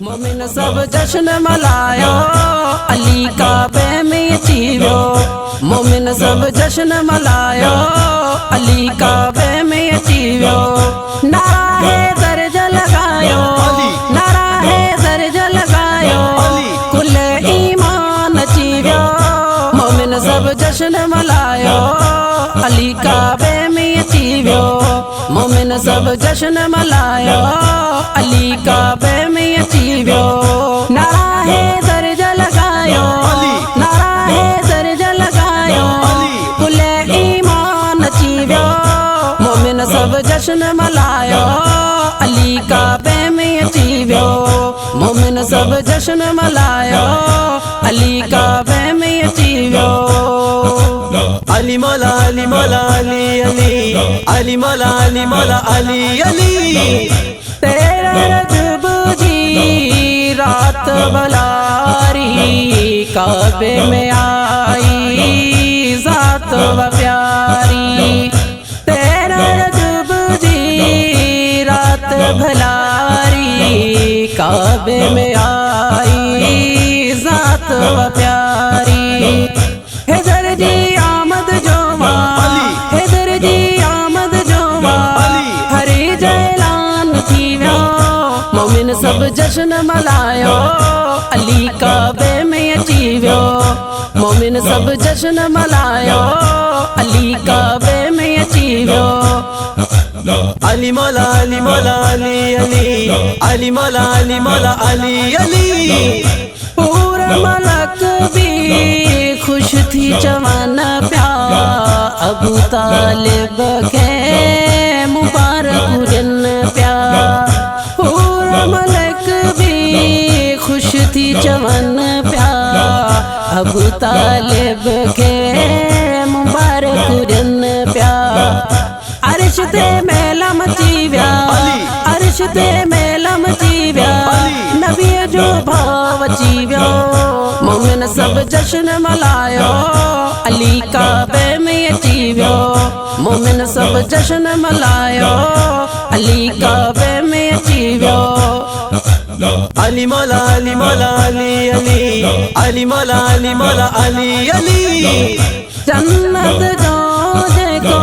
मोमिन सब जश्न मलायो, अली काबे में अची वियो। मोमिन सब जश्न मलायो, अली काबे में अची वियो। नारा है दर्ज लगायो, नारा है दर्ज लगायो, कुल ईमान अची वियो। मोमिन सब जश्न मलायो, अली काबे में अची वियो। मोमिन सब जश्न मलायो, अली काबे में अची वियो। नारा है दर्ज लगायो, नारा है दर्ज लगायो, कुल ईमान अची वियो। मोमिन सब जश्न मलायो, अली काबे में अची वियो। मोमिन सब जश्न मलायो, अली काबे में अची वियो। अली मौला अली मौला अली अली अली मौला अली मौला अली अली। तेरा रजब जी रात बलारी, काबे में आई जात व प्यारी। तेरा रजब जी रात भलारी, काबे में आई जात व प्यारी। हैदर जी आमद जोवा, हैदर जी आमद जोवा, हरे जैलान थी वियो। मोमिन सब जश्न मलायो, अली काबे में अची वियो। मोमिन सब जश्न मलायो, अली काबे में अची वियो। अली मौला अली मौला अली अली अली मौला अली मौला अली अली। पूरा मलक भी खुश थी जवान प्यार, अबू तालिब के मुबारक दिन प्यार। पूरा मलक भी खुश थी जवान प्यार, अबू तालिब के मुबारक दिन प्यार। अर्श ते मेला मची विया, अर्श ते मेला मची विया, नबी जो भाव अची वियो। मोमिन सब जश्न मलायो, अली काबे में अची वियो। मोमिन सब जश्न मलायो, अली काबे में अची वियो। अली मौला अली मौला अली अली अली मौला अली मौला अली अली। जन्नत जो देखो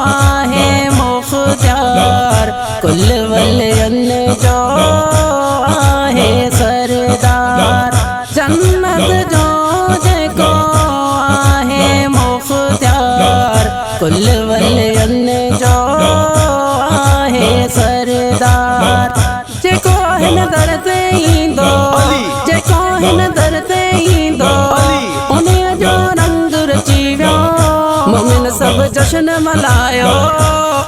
आहे मुख्तियार, कुल वलियन जो आहे सरदार। जन्नत जो देखो आहे मुख्तियार, कुल वलियन जो आहे सरदार। जेको हिन दर ते ईंदो, जेको हिन दर ते ईंदो, उन्हीअ जो रंग रची वियो। मोमिन सब जश्न मलायो,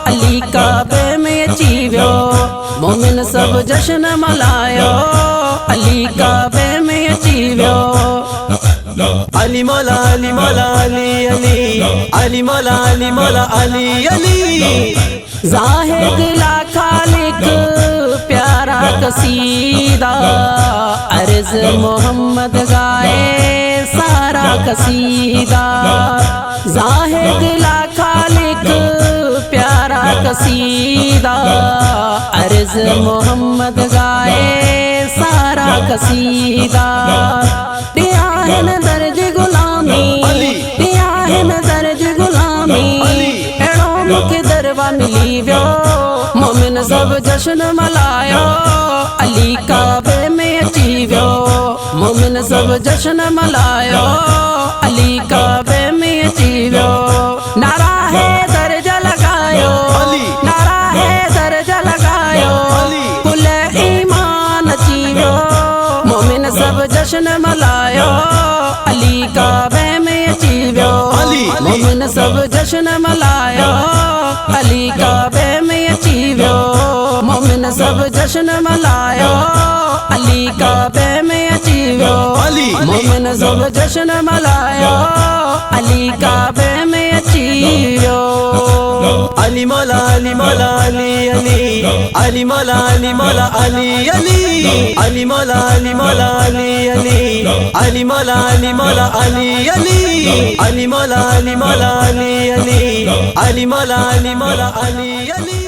अली काबे में अची वियो। मोमिन सब जश्न मलायो, अली काबे में अची वियो। अली मौला अली मौला अली अली अली मौला अली मौला अली अली। जाहिद ला खालिक प्यारा कसीदा, अर्ज मोहम्मद गाए सारा कसीदा। जाहिद ला खालिक प्यारा कसीदा, अर्ज मोहम्मद गाए सारा कसीदा। दिया है न दर्ज गुलामी, दिया है न दर्ज गुलामी, एड़ो मुखे दरवा मिली वियो। मोमिन सब जश्न मलायो, अली काबे में अची वियो। मोमिन सब जश्न मलायो, अली काबे में अची वियो। नारा है दर्ज लगायो, नारा है दर्ज लगायो, कुल ईमान अची वियो। मोमिन सब जश्न मलायो, अली काबे में अची वियो। मोमिन सब जश्न मलायो, अली काबे में अची वियो। मोमिन सब जश्न मलायो, अली काबे में अची वियो। मोमिन सब जश्न मलायो, अली काबे में अची वियो। अली मौला अली मौला अली अली अली मौला अली मौला अली अली। अली मौला अली मौला अली अली अली मौला अली मौला अली अली। अली मौला अली मौला अली अली अली मौला अली मौला अली अली।